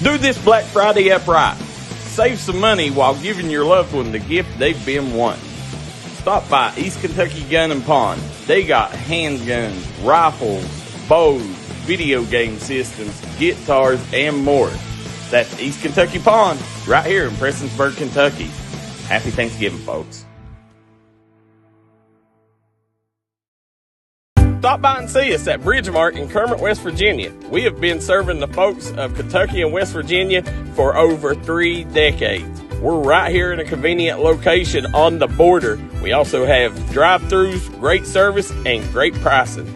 Do this Black Friday upright. Save some money while giving your loved one the gift they've been wanting. Stop by East Kentucky Gun and Pawn. They got handguns, rifles, bows, video game systems, guitars, and more. That's East Kentucky Pawn, right here in Prestonsburg, Kentucky. Happy Thanksgiving, folks. Stop by and see us at Bridgemark in Kermit, West Virginia. We have been serving the folks of Kentucky and West Virginia for over 3 decades. We're right here in a convenient location on the border. We also have drive-thrus, great service, and great pricing.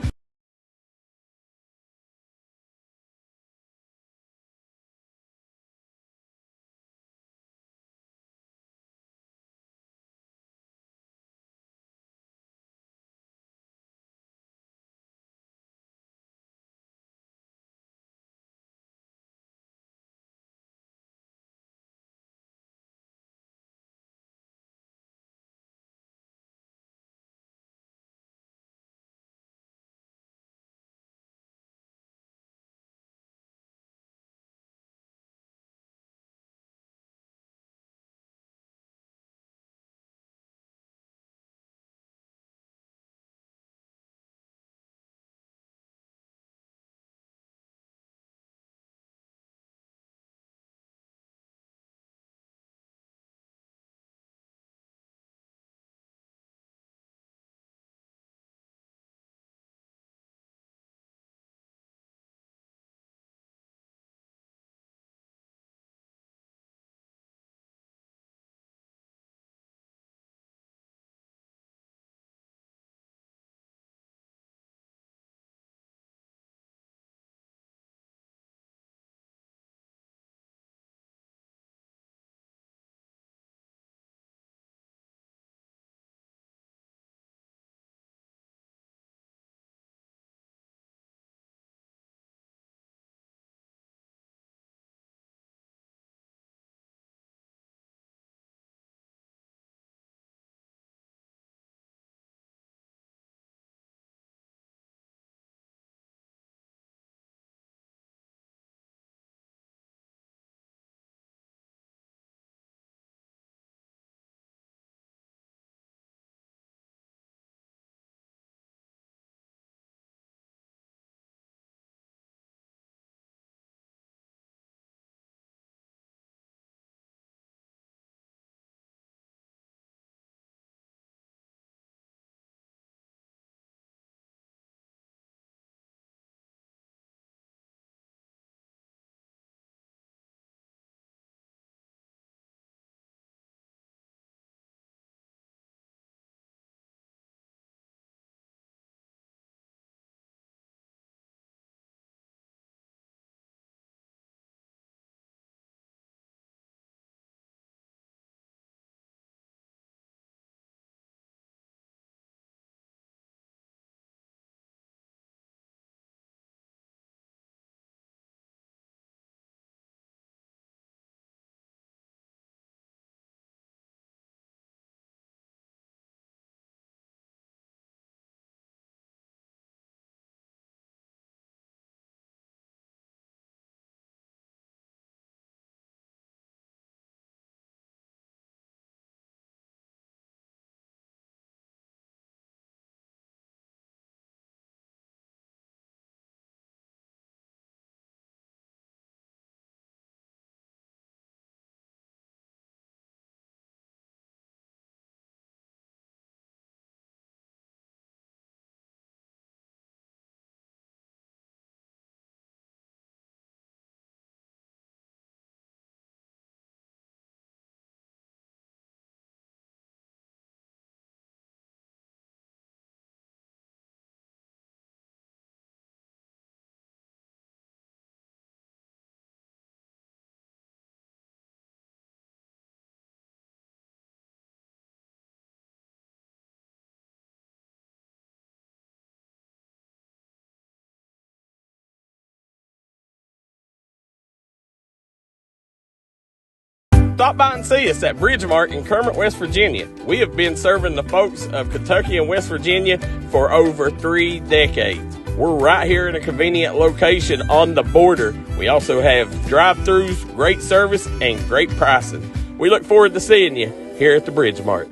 Stop by and see us at Bridgemark in Kermit, West Virginia. We have been serving the folks of Kentucky and West Virginia for over 3 decades. We're right here in a convenient location on the border. We also have drive-thrus, great service, and great pricing. We look forward to seeing you here at the Bridge Mart.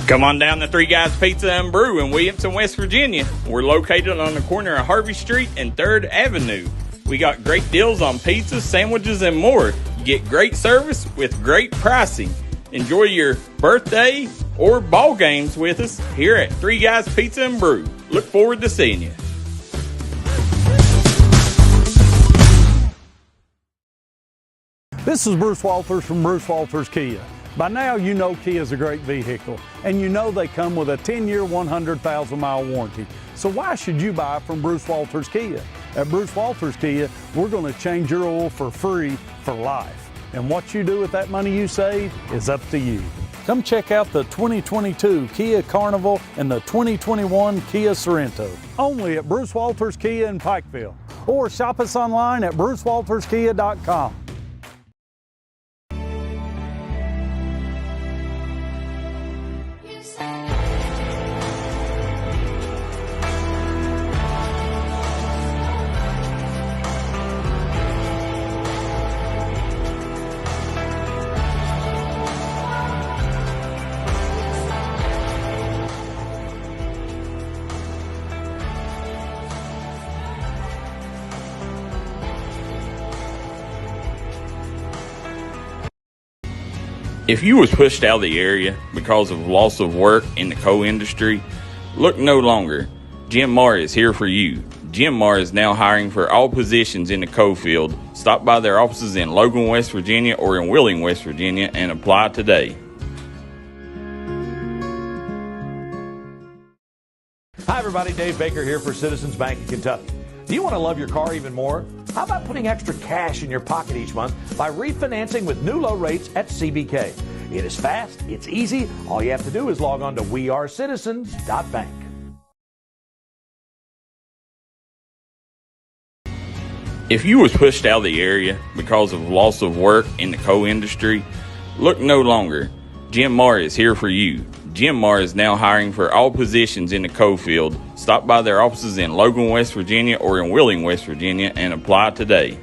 Come on down to Three Guys Pizza and Brew in Williamson, West Virginia. We're located on the corner of Harvey Street and 3rd Avenue. We got great deals on pizzas, sandwiches, and more. You get great service with great pricing. Enjoy your birthday or ball games with us here at Three Guys Pizza and Brew. Look forward to seeing you. This is Bruce Walters from Bruce Walters Kia. By now you know Kia is a great vehicle, and you know they come with a 10-year, 100,000-mile warranty. So why should you buy from Bruce Walters Kia? At Bruce Walters Kia, we're going to change your oil for free for life. And what you do with that money you save is up to you. Come check out the 2022 Kia Carnival and the 2021 Kia Sorento. Only at Bruce Walters Kia in Pikeville. Or shop us online at brucewalterskia.com. If you was pushed out of the area because of loss of work in the coal industry, look no longer. Jim Marr is here for you. Jim Marr is now hiring for all positions in the coal field. Stop by their offices in Logan, West Virginia or in Wheeling, West Virginia and apply today. Hi everybody, Dave Baker here for Citizens Bank of Kentucky. Do you want to love your car even more? How about putting extra cash in your pocket each month by refinancing with new low rates at CBK? It is fast, it's easy. All you have to do is log on to wearecitizens.bank. If you was pushed out of the area because of loss of work in the coal industry, look no longer. Jim Marr is here for you. Jim Marr is now hiring for all positions in the coal field. Stop by their offices in Logan, West Virginia or in Wheeling, West Virginia and apply today.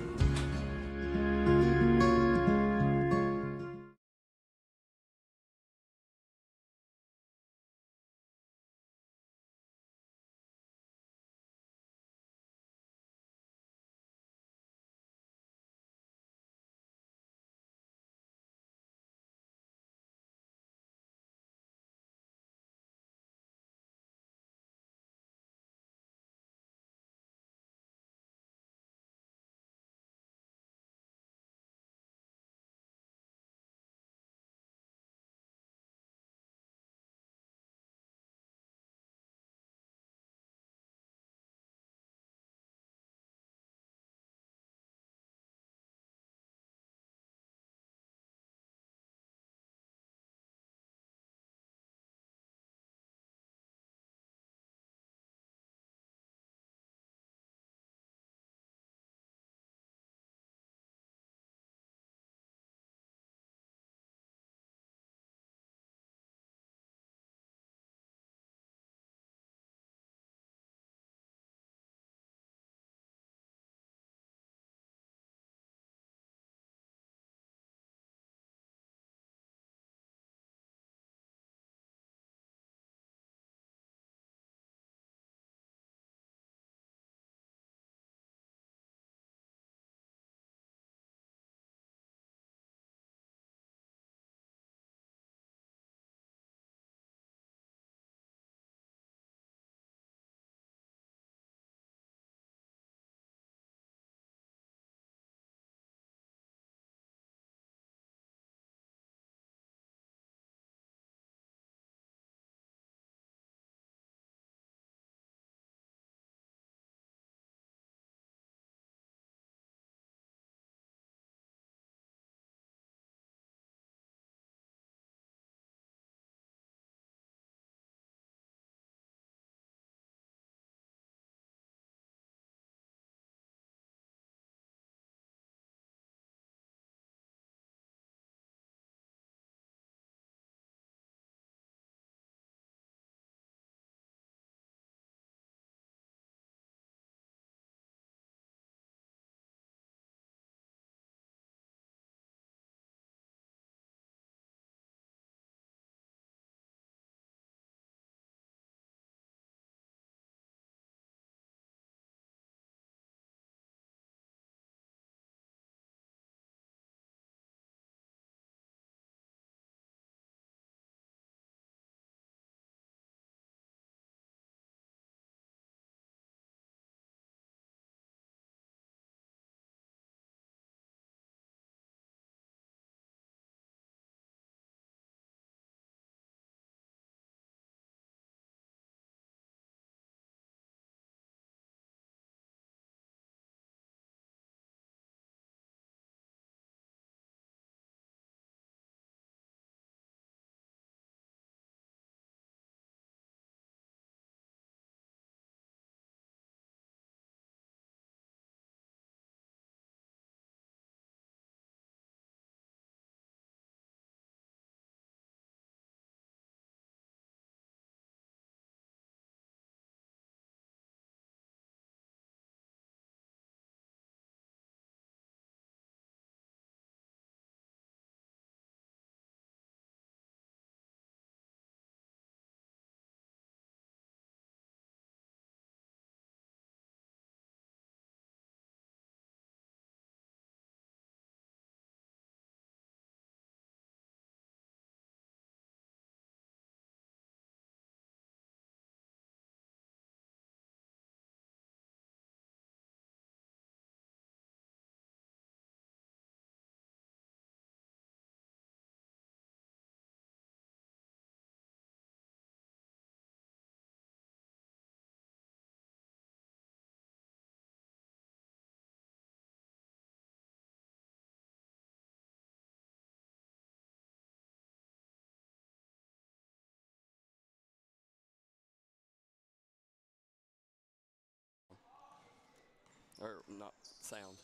or not sound.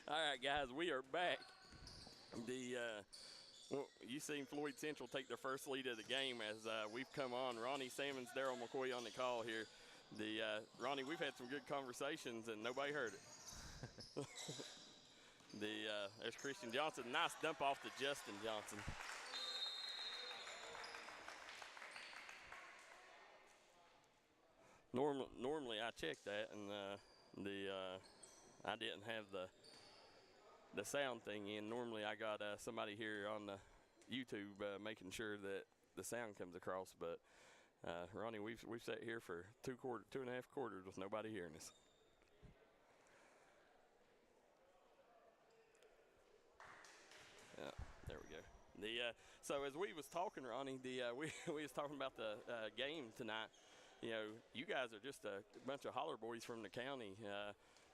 All right, guys, we are back. Well, you seen Floyd Central take their first lead of the game as we've come on. Ronnie Sammons, Daryl McCoy on the call here. Ronnie, we've had some good conversations and nobody heard it. There's Christian Johnson. Nice dump off to Justin Johnson. Normally I check that, and I didn't have the sound thing in. Normally I got somebody here on the YouTube making sure that the sound comes across, but Ronnie, we've sat here for 2.5 quarters with nobody hearing us. Yeah, there we go. So as we was talking, Ronnie, we was talking about the game tonight. You know, you guys are just a bunch of holler boys from the county,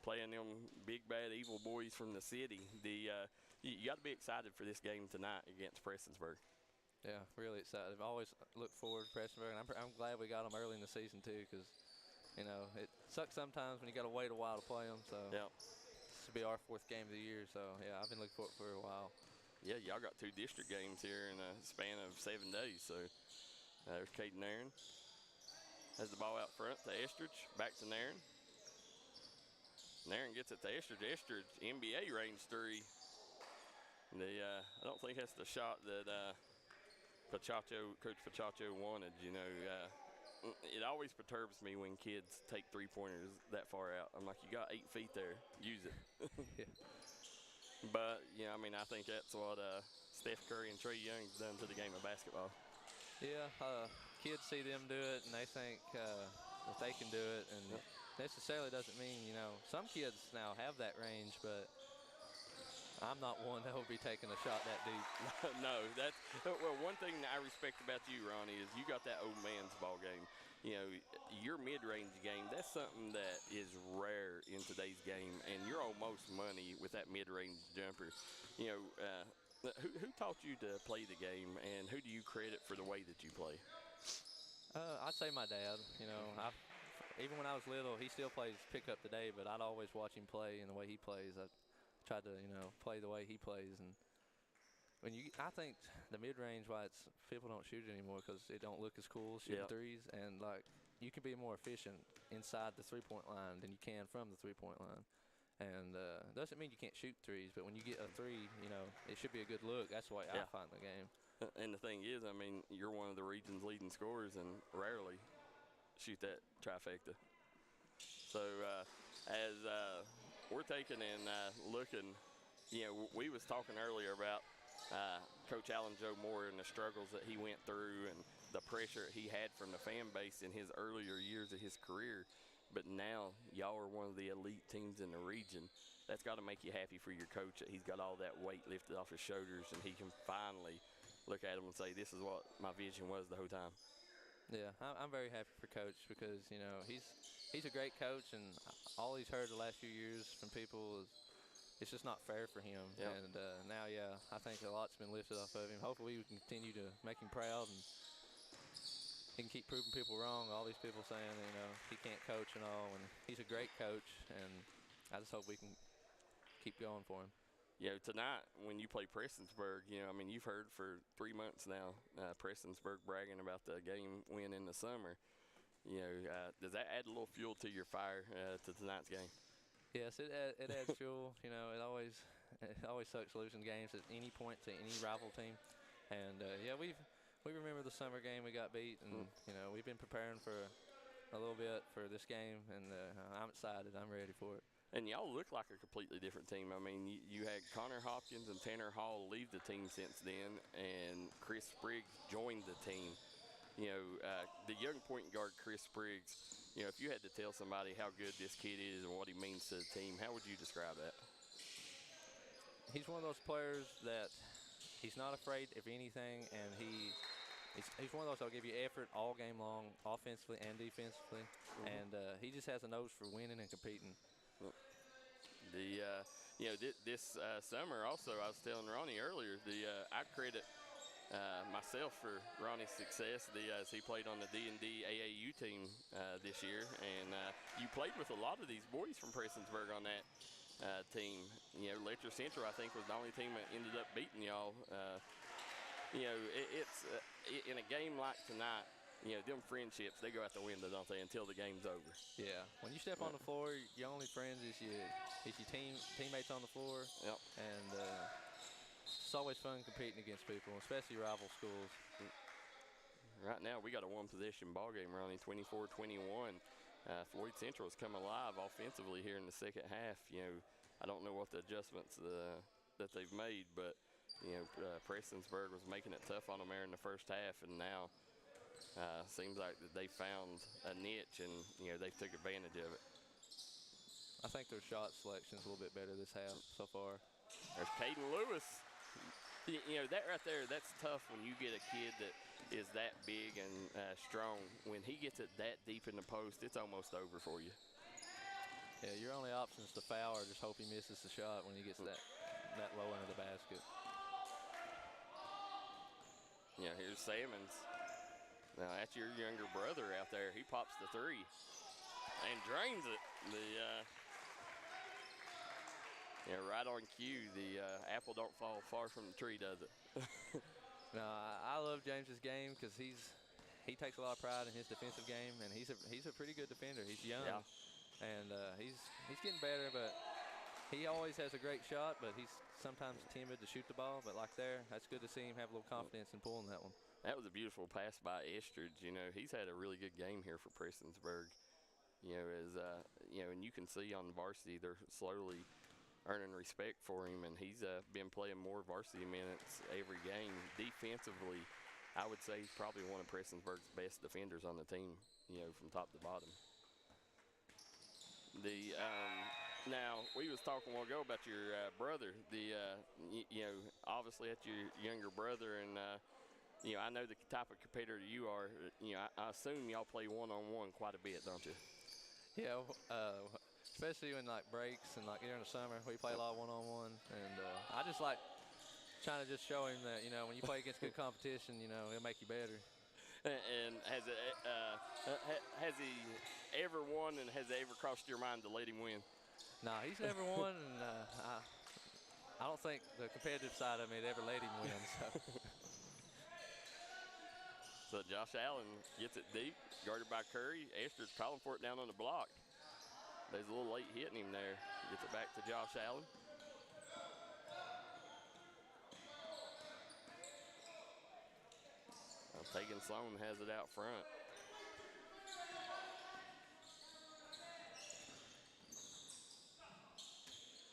playing them big bad evil boys from the city. You got to be excited for this game tonight against Prestonsburg. Yeah, really excited. I've always looked forward to Prestonsburg, and I'm glad we got them early in the season too, because you know it sucks sometimes when you got to wait a while to play them. So yeah, this will be our 4th game of the year. So yeah, I've been looking forward for a while. Yeah, y'all got 2 district games here in a span of 7 days. So there's Caden Nairn. Has the ball out front to Estridge. Back to Nairn. Nairn gets it to Estridge. Estridge, NBA range 3. I don't think that's the shot that Coach Pachacho wanted. You know, it always perturbs me when kids take 3-pointers that far out. I'm like, you got 8 feet there. Use it. Yeah. But, you know, I mean, I think that's what Steph Curry and Trey Young's done to the game of basketball. Yeah, kids see them do it, and they think that they can do it, and necessarily doesn't mean, you know, some kids now have that range, but I'm not one that will be taking a shot that deep. No, well, one thing that I respect about you, Ronnie, is you got that old man's ball game. You know, your mid-range game, that's something that is rare in today's game, and you're almost money with that mid-range jumper. You know, who taught you to play the game, and who do you credit for the way that you play? I'd say my dad. You know, even when I was little, he still plays pickup today, but I'd always watch him play, and the way he plays, I tried to, you know, play the way he plays. And I think the mid-range, why people don't shoot it anymore, because it don't look as cool shooting threes, and like you can be more efficient inside the 3-point line than you can from the 3-point line. And doesn't mean you can't shoot threes, but when you get a 3, you know, it should be a good look. That's the way I find the game. And the thing is, I mean, you're one of the region's leading scorers and rarely shoot that trifecta. So as we're taking and looking, you know, we was talking earlier about Coach Alan Joe Moore and the struggles that he went through and the pressure he had from the fan base in his earlier years of his career. But now y'all are one of the elite teams in the region. That's got to make you happy for your coach that he's got all that weight lifted off his shoulders and he can finally look at him and say, this is what my vision was the whole time. Yeah, I'm very happy for Coach because, you know, he's a great coach, and all he's heard the last few years from people is it's just not fair for him. Yep. And now, I think a lot's been lifted off of him. Hopefully we can continue to make him proud and he can keep proving people wrong. All these people saying, you know, he can't coach and all, and he's a great coach, and I just hope we can keep going for him. You know, tonight when you play Prestonsburg, you know, I mean, you've heard for 3 months now Prestonsburg bragging about the game win in the summer. You know, does that add a little fuel to your fire to tonight's game? Yes, it adds fuel. You know, it always sucks losing games at any point to any rival team. And, we remember the summer game we got beat, and, you know, we've been preparing for a little bit for this game, and I'm excited. I'm ready for it. And y'all look like a completely different team. I mean, you had Connor Hopkins and Tanner Hall leave the team since then, and Chris Spriggs joined the team. You know, the young point guard Chris Spriggs, you know, if you had to tell somebody how good this kid is and what he means to the team, how would you describe that? He's one of those players that he's not afraid of anything, and he's one of those that'll give you effort all game long, offensively and defensively, and he just has a nose for winning and competing. You know, this summer also, I was telling Ronnie earlier, I credit myself for Ronnie's success. As he played on the D&D AAU team this year, and you played with a lot of these boys from Prestonsburg on that team. You know, Letcher Central, I think, was the only team that ended up beating y'all. You know, it's in a game like tonight, you know, them friendships, they go out the window, don't they, until the game's over. Yeah. When you step on the floor, your only friends is your teammates on the floor. Yep. And it's always fun competing against people, especially rival schools. Right now, we got a one-possession ball game running, 24-21. Floyd Central has come alive offensively here in the second half. You know, I don't know what the adjustments that they've made, but you know, Prestonsburg was making it tough on them there in the first half, and now seems like that they found a niche, and you know, they took advantage of it. I think their shot selection's a little bit better this half so far. There's Caden Lewis. You know, that right there, that's tough when you get a kid that is that big and strong. When he gets it that deep in the post, it's almost over for you. Yeah, your only option is to foul or just hope he misses the shot when he gets that low into the basket. Yeah, here's Salmons. Now that's your younger brother out there. He pops the three and drains it. Yeah, right on cue. The apple don't fall far from the tree, does it? No, I love James's game because he takes a lot of pride in his defensive game, and he's a pretty good defender. He's young, and he's getting better, but he always has a great shot, but he's sometimes timid to shoot the ball. But like that's good to see him have a little confidence in pulling that one. That was a beautiful pass by Estridge. You know, he's had a really good game here for Prestonsburg. You know, you know, and you can see on the varsity they're slowly earning respect for him, and he's been playing more varsity minutes every game. Defensively, I would say he's probably one of Prestonsburg's best defenders on the team, you know, from top to bottom. Now, we was talking a while ago about your brother. You know, obviously that's your younger brother, and you know, I know the type of competitor you are. You know, I assume y'all play one-on-one quite a bit, don't you? Yeah, especially in like breaks and like during the summer, we play a lot of one-on-one, and I just like trying to just show him that, you know, when you play against good competition, you know, it'll make you better. And has he ever won, and has it ever crossed your mind to let him win? No, he's never won, and I don't think the competitive side of me had ever let him win. So Josh Allen gets it deep, guarded by Curry. Esther's calling for it down on the block. There's a little late hitting him there. Gets it back to Josh Allen. Tegan Sloan has it out front.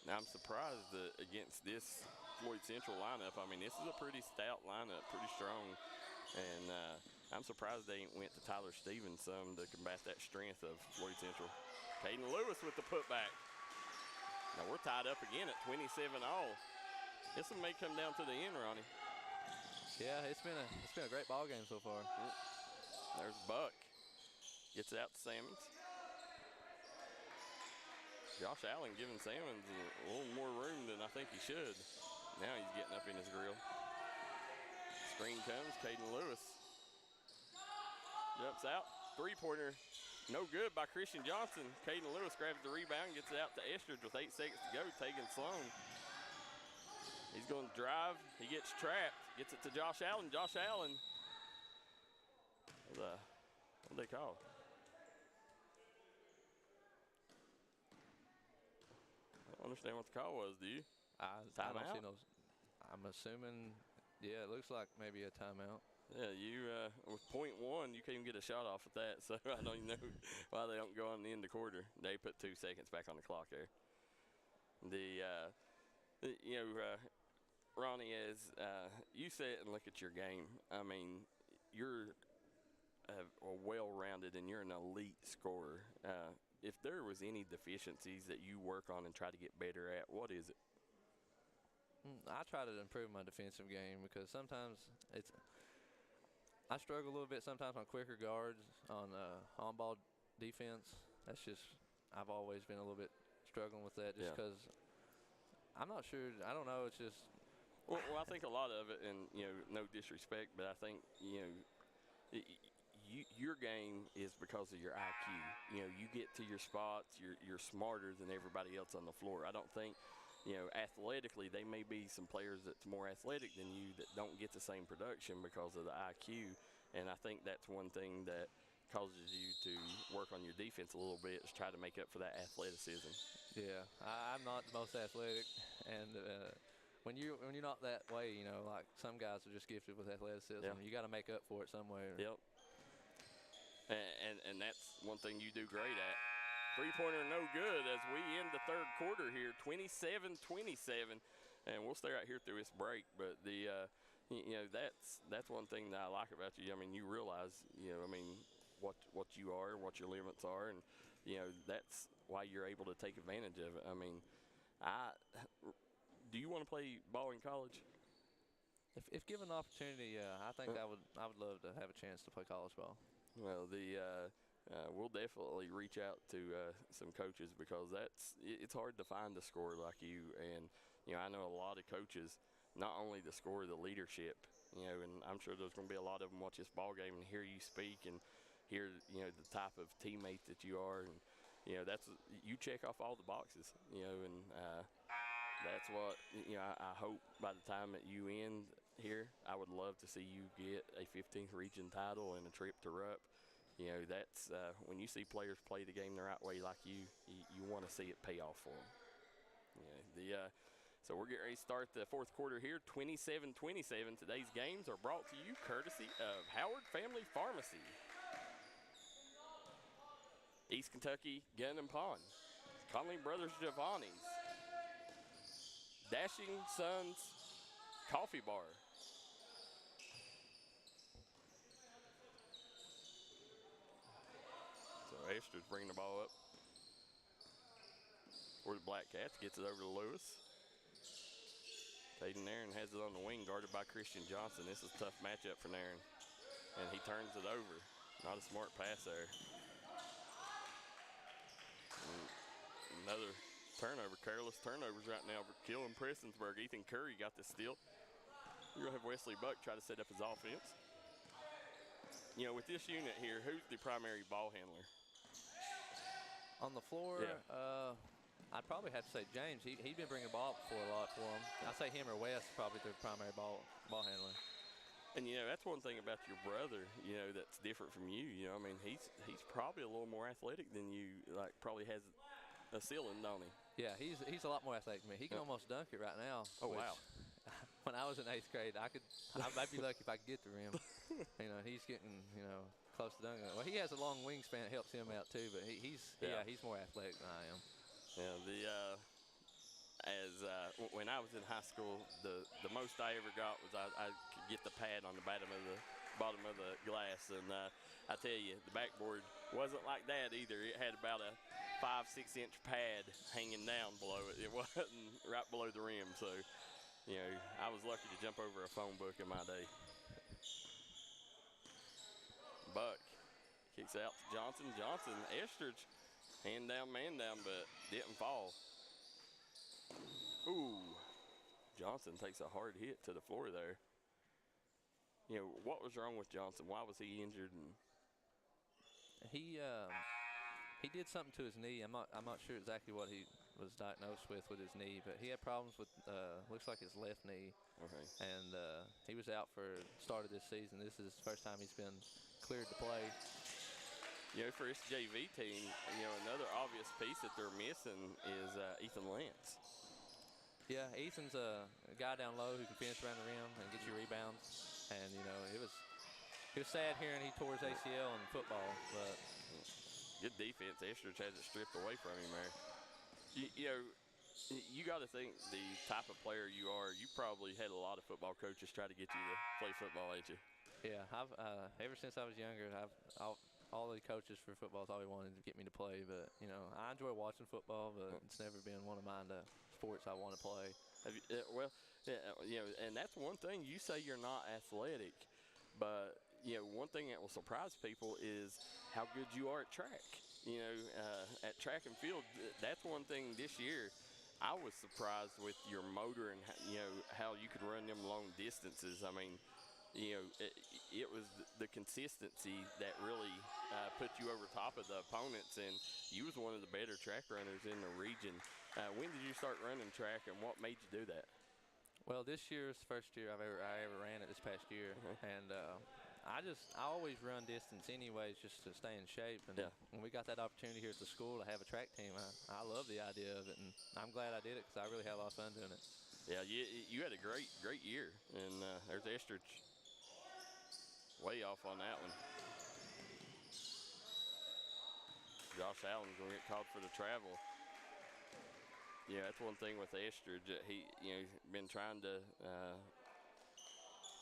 Now I'm surprised that against this Floyd Central lineup. I mean, this is a pretty stout lineup, pretty strong. And I'm surprised they ain't went to Tyler Stevens some to combat that strength of Floyd Central. Caden Lewis with the putback. Now we're tied up again at 27 all. This one may come down to the end, Ronnie. Yeah, it's been a great ball game so far. There's Buck. Gets it out to Sammons. Josh Allen giving Sammons a little more room than I think he should. Now he's getting up in his grill. Screen comes, Caden Lewis. Jumps out, three-pointer, no good by Christian Johnson. Caden Lewis grabs the rebound, gets it out to Estridge with 8 seconds to go, Tegan Sloan. He's going to drive, he gets trapped, gets it to Josh Allen. Josh Allen, what do they call? I don't understand what the call was, do you? I don't Timeout? see no. I'm assuming, yeah, it looks like maybe a timeout. Yeah, you with .1, you can't even get a shot off with that. So I don't even know why they don't go on the end of the quarter. They put 2 seconds back on the clock there. You know, Ronnie, as you sit and look at your game, I mean, you're well-rounded and you're an elite scorer. If there was any deficiencies that you work on and try to get better at, what is it? I try to improve my defensive game because sometimes I struggle a little bit sometimes on quicker guards, on-ball defense. That's just, I've always been a little bit struggling with that just because I'm not sure. I don't know. It's just Well, I think a lot of it, and no disrespect, but I think your game is because of your IQ. You get to your spots, you're smarter than everybody else on the floor. I don't think, athletically, they may be some players that's more athletic than you that don't get the same production because of the IQ. And I think that's one thing that causes you to work on your defense a little bit, is try to make up for that athleticism. Yeah, I'm not the most athletic, and when you're not that way, like some guys are just gifted with athleticism. Yeah. You got to make up for it somewhere. Yep. And that's one thing you do great at. Three-pointer no good as we end the third quarter here, 27-27, and we'll stay right here through this break. But that's one thing that I like about you. I mean, you realize, what you are, what your limits are, and that's why you're able to take advantage of it. I mean, do you want to play ball in college? If given the opportunity, I think I would love to have a chance to play college ball. Well, we'll definitely reach out to some coaches, because it's hard to find a scorer like you. And I know a lot of coaches, not only the scorer, the leadership. And I'm sure there's going to be a lot of them watch this ball game and hear you speak and hear the type of teammate that you are. And you check off all the boxes. And that's what I hope by the time that you end here, I would love to see you get a 15th region title and a trip to Rupp. That's when you see players play the game the right way like you want to see it pay off for them. So we're getting ready to start the fourth quarter here, 27-27. Today's games are brought to you courtesy of Howard Family Pharmacy, East Kentucky Gun and Pawn, Conley Brothers Giovanni's, Dashing Sons Coffee Bar, Ester's bringing the ball up for the Black Cats, gets it over to Lewis. Hayden Nairn has it on the wing, guarded by Christian Johnson. This is a tough matchup for Nairn, and he turns it over. Not a smart pass there. And another turnover, careless turnovers right now for killing Prestonsburg. Ethan Curry got the steal. You're going to have Wesley Buck try to set up his offense. With this unit here, who's the primary ball handler? On the floor, Yeah. I'd probably have to say James. He's been bringing the ball up for a lot for him. I'd say him or Wes probably the primary ball handler. And that's one thing about your brother, that's different from you. He's probably a little more athletic than you. Like, probably has a ceiling, don't he? Yeah, he's a lot more athletic than me. He can almost dunk it right now. Oh, wow. When I was in 8th grade, I'd be lucky if I could get to rim. He's getting close to dunking. Well, he has a long wingspan that helps him out too, but he's more athletic than I am. Yeah, when I was in high school, the most I ever got was I could get the pad on the bottom of the glass, and I tell you, the backboard wasn't like that either. It had about a 5-6 inch pad hanging down below it. It wasn't right below the rim, so I was lucky to jump over a phone book in my day. Buck kicks out to Johnson. Johnson, Estridge, hand down, man down, but didn't fall. Ooh, Johnson takes a hard hit to the floor there. What was wrong with Johnson? Why was he injured? And he did something to his knee. I'm not sure exactly what he was diagnosed with his knee, but he had problems with looks like his left knee. Okay. And he was out for start of this season. This is the first time he's been cleared to play. For this JV team, another obvious piece that they're missing is Ethan Lance. Yeah, Ethan's a guy down low who can finish around the rim and get you rebounds. And it was sad hearing he tore his ACL in football, but good defense. Estridge has it stripped away from him there. You got to think the type of player you are. You probably had a lot of football coaches try to get you to play football, ain't you? Yeah, I've ever since I was younger, all the coaches for football has always wanted to get me to play. But I enjoy watching football, but it's never been one of mine the sports I want to play. And that's one thing. You say you're not athletic, but one thing that will surprise people is how good you are at track. At track and field, that's one thing this year. I was surprised with your motor and how you could run them long distances. I mean, it was the consistency that really put you over top of the opponents, and you was one of the better track runners in the region. When did you start running track, and what made you do that? Well, this year is the first year I ever ran it this past year, and I always run distance anyways just to stay in shape. And when we got that opportunity here at the school to have a track team, I love the idea of it, and I'm glad I did it because I really had a lot of fun doing it. Yeah, you had a great year, and there's Estridge way off on that one. Josh Allen's going to get called for the travel. Yeah, that's one thing with Estridge. He, been trying to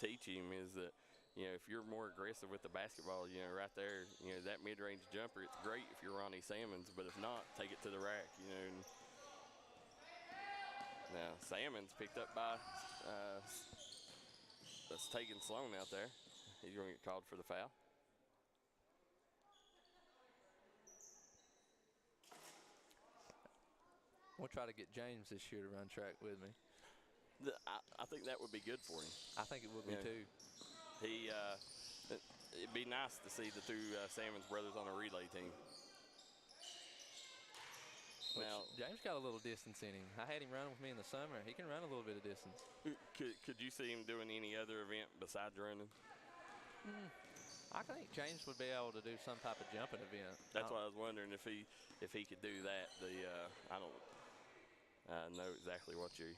teach him is that, if you're more aggressive with the basketball, right there, that mid-range jumper, it's great if you're Ronnie Salmons, but if not, take it to the rack, And now Salmons picked up by that's taking Sloan out there. He's going to get called for the foul. We'll try to get James this year to run track with me. I think that would be good for him. I think it would be too. It'd be nice to see the two Salmons brothers on a relay team. Now, James got a little distance in him. I had him running with me in the summer. He can run a little bit of distance. Could you see him doing any other event besides running? I think James would be able to do some type of jumping event. That's why I was wondering if he could do that. I don't know exactly what you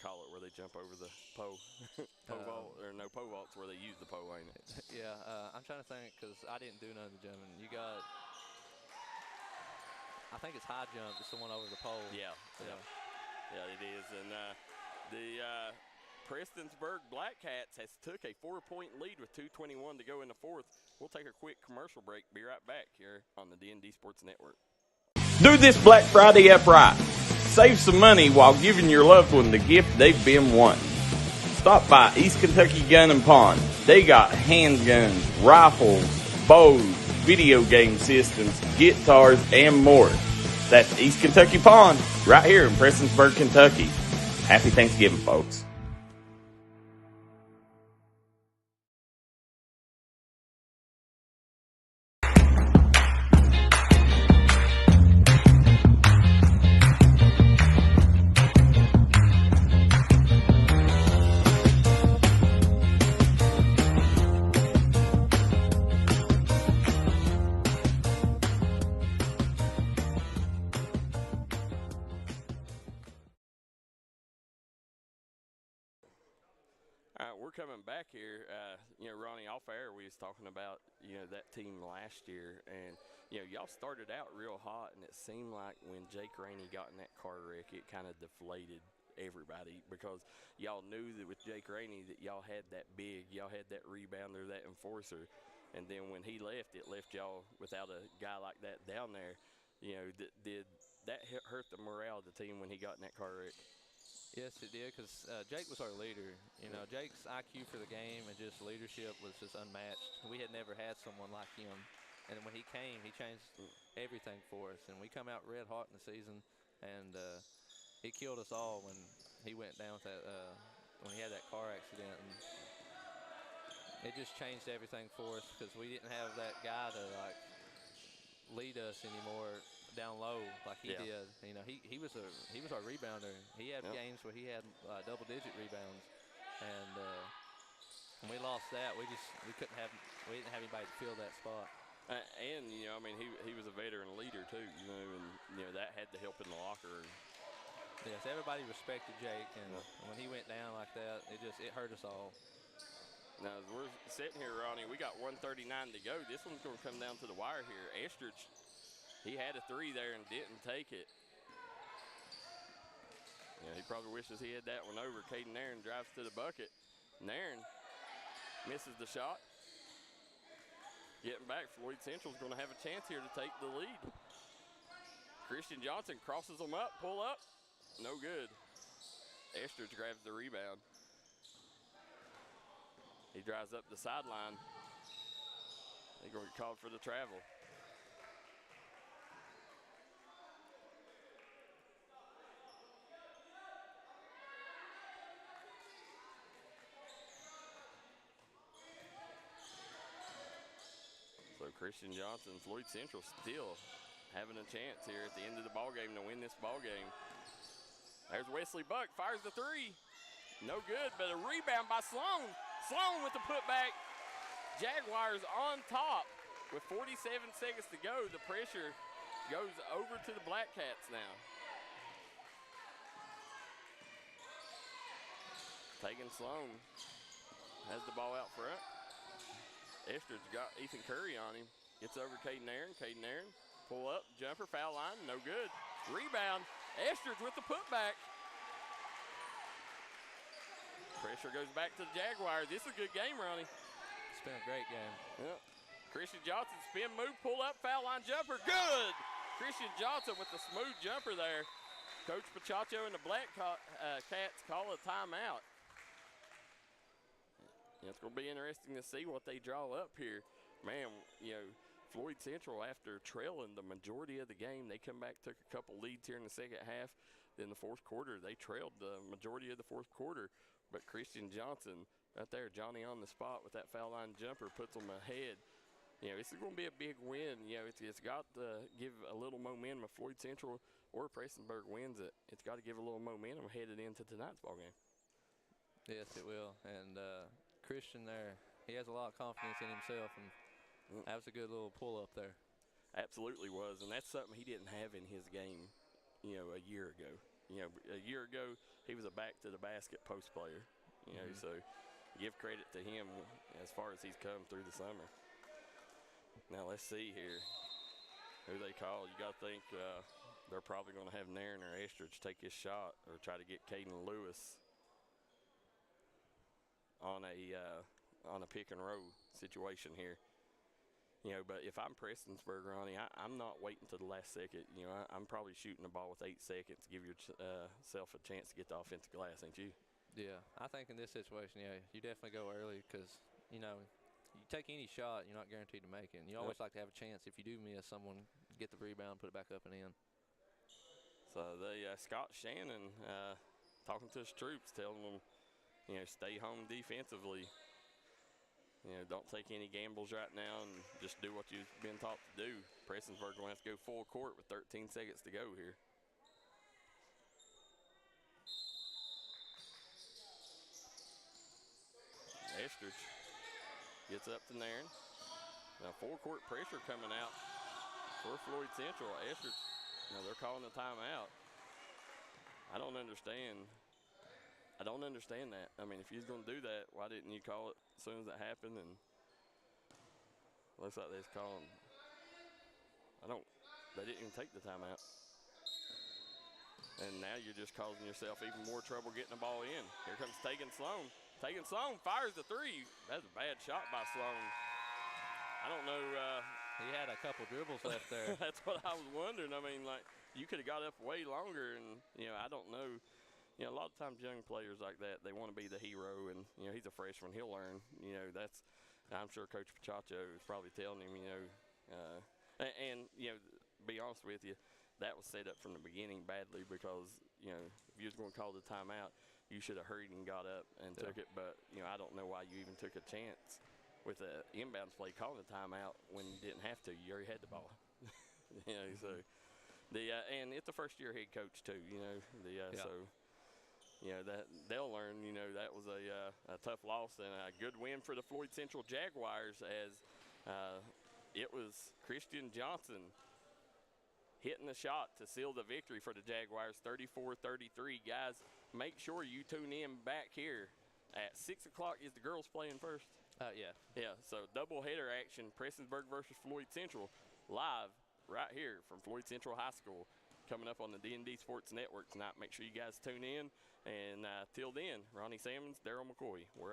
call it, where they jump over the pole vault, or no pole vaults where they use the pole, ain't it? Yeah, I'm trying to think because I didn't do none of the jumping. You got, I think it's high jump. It's the one over the pole. Yeah, it is. And the Prestonsburg Black Cats has took a 4-point lead with 2:21 to go in the fourth. We'll take a quick commercial break. Be right back here on the D&D Sports Network. Do this Black Friday up right. Save some money while giving your loved one the gift they've been wanting. Stop by East Kentucky Gun and Pawn. They got handguns, rifles, bows, video game systems, guitars, and more. That's East Kentucky Pawn, right here in Prestonsburg, Kentucky. Happy Thanksgiving, folks. We're coming back here. Ronnie, off air, we was talking about, that team last year. And, y'all started out real hot, and it seemed like when Jake Rainey got in that car wreck, it kind of deflated everybody because y'all knew that with Jake Rainey that y'all had that big, y'all had that rebounder, that enforcer. And then when he left, it left y'all without a guy like that down there. Did that hurt the morale of the team when he got in that car wreck? Yes, it did, because Jake was our leader. Jake's IQ for the game and just leadership was just unmatched. We had never had someone like him. And when he came, he changed everything for us. And we come out red hot in the season, and he killed us all when he went down with that, when he had that car accident. And it just changed everything for us because we didn't have that guy to, lead us anymore down low like he did. He was our rebounder. He had games where he had double-digit rebounds, and when we lost that, we didn't have anybody to fill that spot. He was a veteran leader too. And that had to help in the locker room. Yes, everybody respected Jake, and when he went down like that, it hurt us all. Now, as we're sitting here, Ronnie, we got 1:39 to go. This one's going to come down to the wire here. Estridge, he had a three there and didn't take it. He probably wishes he had that one over. Caden Nairn drives to the bucket. Nairn misses the shot. Getting back, Floyd Central's going to have a chance here to take the lead. Christian Johnson crosses them up, pull up. No good. Estridge grabs the rebound. He drives up the sideline. They're going to get called for the travel. Christian Johnson, Floyd Central still having a chance here at the end of the ball game to win this ball game. There's Wesley Buck, fires the three. No good, but a rebound by Sloan. Sloan with the putback. Jaguars on top with 47 seconds to go. The pressure goes over to the Black Cats now. Tegan Sloan has the ball out front. Estridge got Ethan Curry on him. Gets over Caden Aaron. Caden Aaron, pull up, jumper, foul line, no good. Rebound, Estridge with the putback. Pressure goes back to the Jaguars. This is a good game, Ronnie. It's been a great game. Yep. Christian Johnson, spin move, pull up, foul line jumper, good! Christian Johnson with the smooth jumper there. Coach Pachacho and the Black Cats call a timeout. It's going to be interesting to see what they draw up here. Man, you know, Floyd Central, after trailing the majority of the game, they come back, took a couple leads here in the second half. Then the fourth quarter, they trailed the majority of the fourth quarter. But Christian Johnson, right there, Johnny on the spot with that foul line jumper, puts them ahead. You know, this is going to be a big win. You know, it's got to give a little momentum. If Floyd Central or Prestonsburg wins it, it's got to give a little momentum headed into tonight's ball game. Yes, it will. And Christian there, he has a lot of confidence in himself, and that was a good little pull-up there. Absolutely was, and that's something he didn't have in his game, you know, a year ago. You know, a year ago, he was a back-to-the-basket post player. You know, so give credit to him as far as he's come through the summer. Now, let's see here who they call. You got to think they're probably going to have Nairn or Estridge take his shot or try to get Caden Lewis on a pick and roll situation here. You know, but if I'm Prestonsburg, Ronnie, I'm not waiting to the last second. You know, I'm probably shooting the ball with 8 seconds to give yourself a chance to get the offensive glass, ain't you? Yeah, I think in this situation, yeah, you definitely go early because, you know, you take any shot, you're not guaranteed to make it. And you always like to have a chance. If you do miss, someone get the rebound, put it back up and in. So Scott Shannon talking to his troops, telling them, you know, stay home defensively. You know, don't take any gambles right now and just do what you've been taught to do. Prestonsburg going to have to go full court with 13 seconds to go here. Estridge gets up to Nairn. Now full court pressure coming out for Floyd Central. Estridge, now they're calling a timeout. I don't understand that. I mean, if you was going to do that, why didn't you call it as soon as it happened? And looks like they're calling. They didn't even take the timeout. And now you're just causing yourself even more trouble getting the ball in. Here comes Tegan Sloan. Tegan Sloan fires the three. That's a bad shot by Sloan. I don't know. He had a couple dribbles left there. That's what I was wondering. I mean, like, you could have got up way longer, and, you know, I don't know. You know, a lot of times young players like that, they want to be the hero, and, you know, he's a freshman. He'll learn. You know, I'm sure Coach Pachacho is probably telling him, you know, and, you know, to be honest with you, that was set up from the beginning badly because, you know, if you was going to call the timeout, you should have hurried and got up and took it. But, you know, I don't know why you even took a chance with an inbounds play calling the timeout when you didn't have to. You already had the ball. You know, so and it's a first-year head coach too. You know, so. You know, that they'll learn, you know, that was a tough loss and a good win for the Floyd Central Jaguars as it was Christian Johnson hitting the shot to seal the victory for the Jaguars, 34-33. Guys, make sure you tune in back here at 6 o'clock. Is the girls playing first? Yeah. Yeah, so doubleheader action, Prestonsburg versus Floyd Central, live right here from Floyd Central High School. Coming up on the D&D Sports Network tonight. Make sure you guys tune in. And till then, Ronnie Sammons, Daryl McCoy. We're